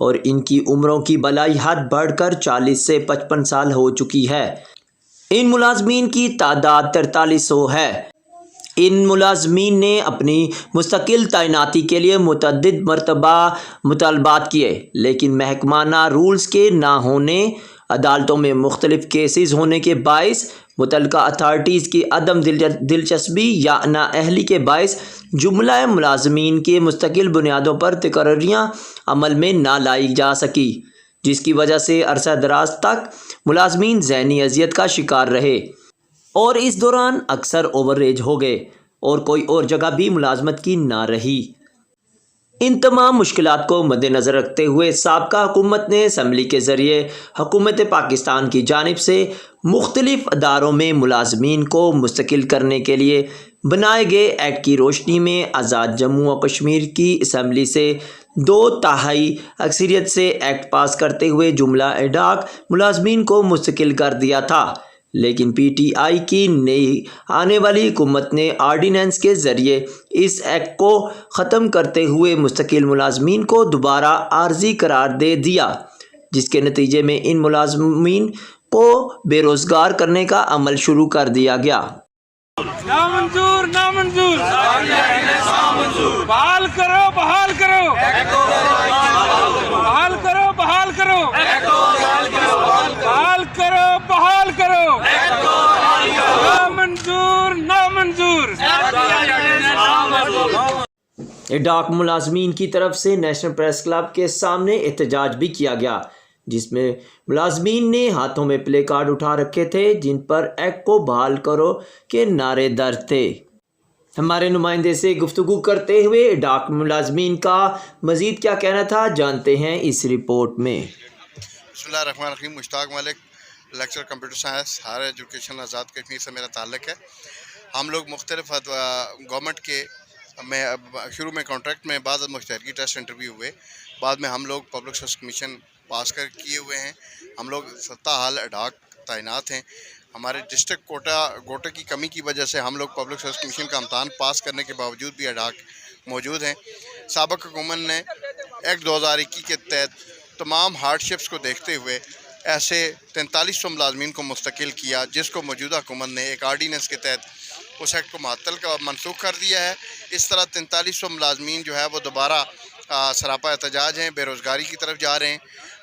اور ان کی عمروں کی بلائی حد بڑھ کر 40 سے 55 سال ہو چکی ہے۔ ان ملازمین کی تعداد 4300 ہے۔ ان ملازمین نے اپنی مستقل تعیناتی کے لیے متعدد مرتبہ مطالبات کیے، لیکن محکمانہ رولز کے نہ ہونے، عدالتوں میں مختلف کیسز ہونے کے باعث، متعلقہ اتھارٹیز کی عدم دلچسپی یا نااہلی کے باعث جملہ ملازمین کے مستقل بنیادوں پر تقرریاں عمل میں نہ لائی جا سکی، جس کی وجہ سے عرصہ دراز تک ملازمین ذہنی اذیت کا شکار رہے اور اس دوران اکثر اوور ایج ہو گئے اور کوئی اور جگہ بھی ملازمت کی نہ رہی۔ ان تمام مشکلات کو مد نظر رکھتے ہوئے سابقہ حکومت نے اسمبلی کے ذریعے حکومت پاکستان کی جانب سے مختلف اداروں میں ملازمین کو مستقل کرنے کے لیے بنائے گئے ایکٹ کی روشنی میں آزاد جموں و کشمیر کی اسمبلی سے 2/3 اکثریت سے ایکٹ پاس کرتے ہوئے جملہ اڈاک ملازمین کو مستقل کر دیا تھا، لیکن پی ٹی آئی کی نئی آنے والی حکومت نے آرڈیننس کے ذریعے اس ایکٹ کو ختم کرتے ہوئے مستقل ملازمین کو دوبارہ عارضی قرار دے دیا، جس کے نتیجے میں ان ملازمین کو بے روزگار کرنے کا عمل شروع کر دیا گیا۔ نامنظور نامنظور بحال کرو بحال کرو بحال کرو بحال کرو بحال کرو بحال کرو نامنظور نامنظور۔ ڈاک ملازمین کی طرف سے نیشنل پریس کلب کے سامنے احتجاج بھی کیا گیا، جس میں ملازمین نے ہاتھوں میں پلے کارڈ اٹھا رکھے تھے جن پر ایکٹ کو بحال کرو کے نعرے درج تھے۔ ہمارے نمائندے سے گفتگو کرتے ہوئے ڈاک ملازمین کا مزید کیا کہنا تھا، جانتے ہیں اس رپورٹ میں۔ بسم اللہ الرحمن الرحیم۔ Mushtaq Malik, lecture computer science, higher education Azad Kashmir سے میرا تعلق ہے۔ ہم لوگ مختلف گورنمنٹ کے شروع میں کانٹریکٹ میں بعض مشترکہ ٹیسٹ انٹرویو ہوئے، بعد میں ہم لوگ پبلک سروس کمیشن پاس کیے ہوئے ہیں۔ ہم لوگ 7 حال اڈاک تعینات ہیں۔ ہمارے ڈسٹرکٹ کوٹا کی کمی کی وجہ سے ہم لوگ پبلک سروس کمیشن کا امتحان پاس کرنے کے باوجود بھی اڈاک موجود ہیں۔ سابق حکومت نے ایکٹ 2021 کے تحت تمام ہارڈ شپس کو دیکھتے ہوئے ایسے 4300 ملازمین کو مستقل کیا، جس کو موجودہ حکومت نے ایک آرڈیننس کے تحت اس ایکٹ کو معطل منسوخ کر دیا ہے۔ اس طرح 4300 ملازمین جو ہے وہ دوبارہ سراپا احتجاج ہیں، بے روزگاری کی طرف جا رہے ہیں۔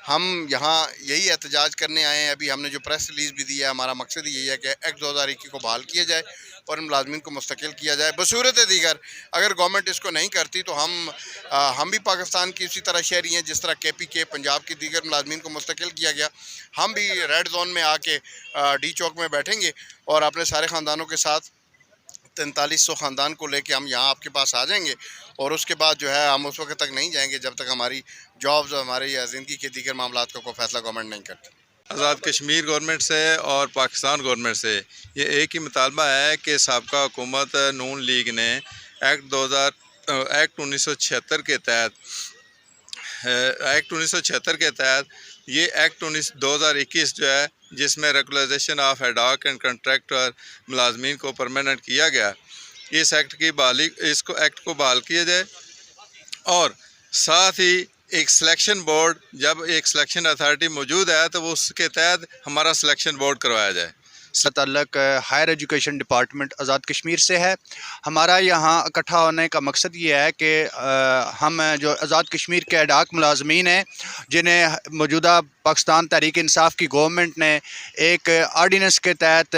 ہم یہاں یہی احتجاج کرنے آئے ہیں۔ ابھی ہم نے جو پریس ریلیز بھی دی ہے، ہمارا مقصد یہی ہے کہ ایکٹ 2021 کو بحال کیا جائے اور ملازمین کو مستقل کیا جائے۔ بصورت دیگر اگر گورنمنٹ اس کو نہیں کرتی تو ہم بھی پاکستان کی اسی طرح شہری ہیں، جس طرح کے پی کے پنجاب کی دیگر ملازمین کو مستقل کیا گیا، ہم بھی ریڈ زون میں آ کے ڈی چوک میں بیٹھیں گے اور اپنے سارے خاندانوں کے ساتھ 4300 خاندان کو لے کے ہم یہاں آپ کے پاس آ جائیں گے، اور اس کے بعد جو ہے ہم اس وقت تک نہیں جائیں گے جب تک ہماری جابز، ہماری زندگی کے دیگر معاملات کا کوئی فیصلہ گورنمنٹ نہیں کرتی۔ آزاد کشمیر گورنمنٹ سے اور پاکستان گورنمنٹ سے یہ ایک ہی مطالبہ ہے کہ سابقہ حکومت نون لیگ نے ایکٹ 1976 کے تحت یہ ایکٹ 2021 جو ہے، جس میں ریگولائزیشن آف اڈاک اینڈ کنٹریکٹر ملازمین کو پرماننٹ کیا گیا، اس ایکٹ کی بحالی، ایکٹ کو بحال کیا جائے، اور ساتھ ہی ایک سلیکشن بورڈ، جب ایک سلیکشن اتھارٹی موجود ہے تو وہ اس کے تحت ہمارا سلیکشن بورڈ کروایا جائے۔ تعلق ہائر ایجوکیشن ڈپارٹمنٹ آزاد کشمیر سے ہے۔ ہمارا یہاں اکٹھا ہونے کا مقصد یہ ہے کہ ہم جو آزاد کشمیر کے اڈاک ملازمین ہیں، جنہیں موجودہ پاکستان تحریک انصاف کی گورنمنٹ نے ایک آرڈیننس کے تحت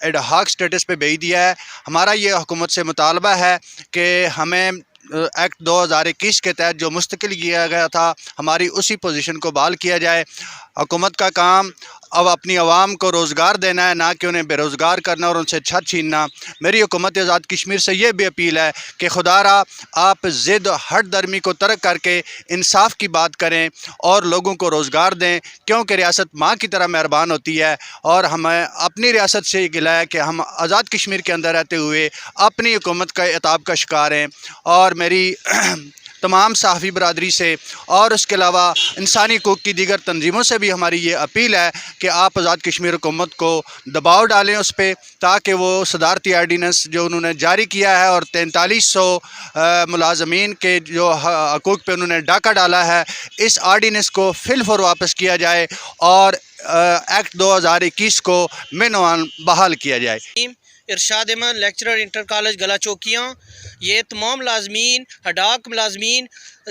اڈاک سٹیٹس پہ بھیج دیا ہے، ہمارا یہ حکومت سے مطالبہ ہے کہ ہمیں ایکٹ 2021 کے تحت جو مستقل کیا گیا تھا، ہماری اسی پوزیشن کو بحال کیا جائے۔ حکومت کا کام اب اپنی عوام کو روزگار دینا ہے، نہ کہ انہیں بے روزگار کرنا اور ان سے چھت چھیننا۔ میری حکومت آزاد کشمیر سے یہ بھی اپیل ہے کہ خدا را آپ ضد ہٹ درمی کو ترک کر کے انصاف کی بات کریں اور لوگوں کو روزگار دیں، کیونکہ ریاست ماں کی طرح مہربان ہوتی ہے، اور ہمیں اپنی ریاست سے یہ گلہ ہے کہ ہم آزاد کشمیر کے اندر رہتے ہوئے اپنی حکومت کا عتاب کا شکار ہیں۔ اور میری تمام صحافی برادری سے اور اس کے علاوہ انسانی حقوق کی دیگر تنظیموں سے بھی ہماری یہ اپیل ہے کہ آپ آزاد کشمیر حکومت کو دباؤ ڈالیں اس پہ، تاکہ وہ صدارتی آرڈیننس جو انہوں نے جاری کیا ہے اور 4300 ملازمین کے جو حقوق پہ انہوں نے ڈاکہ ڈالا ہے، اس آرڈیننس کو فی الفور واپس کیا جائے اور ایکٹ 2021 کو مینوان بحال کیا جائے۔ ارشاد احمد، لیکچرر انٹر کالج گلا چوکیاں۔ یہ تمام ملازمین، ہڈاک ملازمین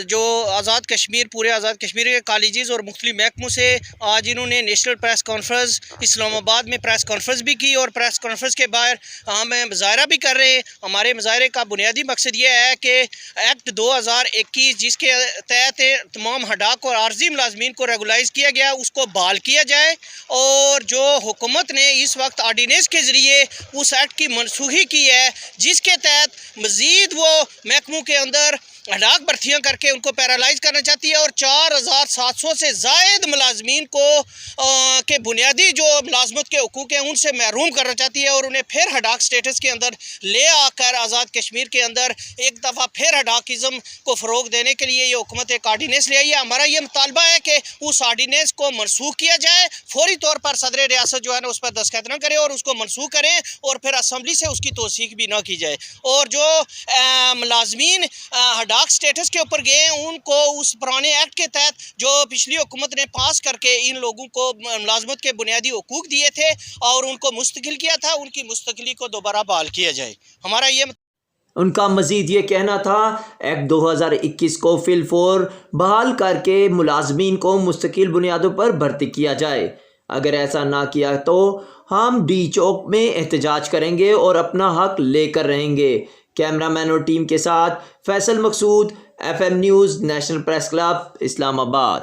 جو آزاد کشمیر، پورے آزاد کشمیر کے کالجز اور مختلف محکموں سے آج انہوں نے نیشنل پریس کانفرنس اسلام آباد میں پریس کانفرنس بھی کی، اور پریس کانفرنس کے باہر ہم مظاہرہ بھی کر رہے ہیں۔ ہمارے مظاہرے کا بنیادی مقصد یہ ہے کہ ایکٹ 2021 جس کے تحت تمام ہڈاک اور عارضی ملازمین کو ریگولائز کیا گیا، اس کو بحال کیا جائے، اور جو حکومت نے اس وقت آرڈیننس کے ذریعے اس ایکٹ کی منسوخی کی ہے، جس کے تحت مزید وہ محکموں کے اندر ہڈاک بھرتیاں کر کے ان کو پیرالائز کرنا چاہتی ہے، اور 4700 سے زائد ملازمین کو کے بنیادی جو ملازمت کے حقوق ہیں ان سے محروم کرنا چاہتی ہے، اور انہیں پھر ہڈاک سٹیٹس کے اندر لے آ کر آزاد کشمیر کے اندر ایک دفعہ پھر ہڈاکزم کو فروغ دینے کے لیے یہ حکومت ایک آرڈیننس لے آئی ہے۔ ہمارا یہ مطالبہ ہے کہ اس آرڈیننس کو منسوخ کیا جائے، فوری طور پر صدر ریاست جو ہے نا اس پر دستخط نہ کرے اور اس کو منسوخ کریں، اور پھر اسمبلی سے اس کی توثیق بھی نہ کی جائے، اور جو ملازمین ڈاک سٹیٹس کے اوپر گئے ہیں ان کو اس پرانے ایکٹ کے تحت جو پچھلی حکومت نے پاس کر کے ان لوگوں کو ملازمت کے بنیادی حقوق دیے تھے اور ان کو مستقل کیا تھا، ان کی مستقلی کو دوبارہ بحال کیا جائے۔ ہمارا یہ ان کا مزید یہ کہنا تھا ایکٹ 2021 کو فی الفور بحال کر کے ملازمین کو مستقل بنیادوں پر بھرتی کیا جائے۔ اگر ایسا نہ کیا تو ہم ڈی چوک میں احتجاج کریں گے اور اپنا حق لے کر رہیں گے۔ کیمرہ مین اور ٹیم کے ساتھ Faisal Maqsood, FM news, national press club, اسلام آباد۔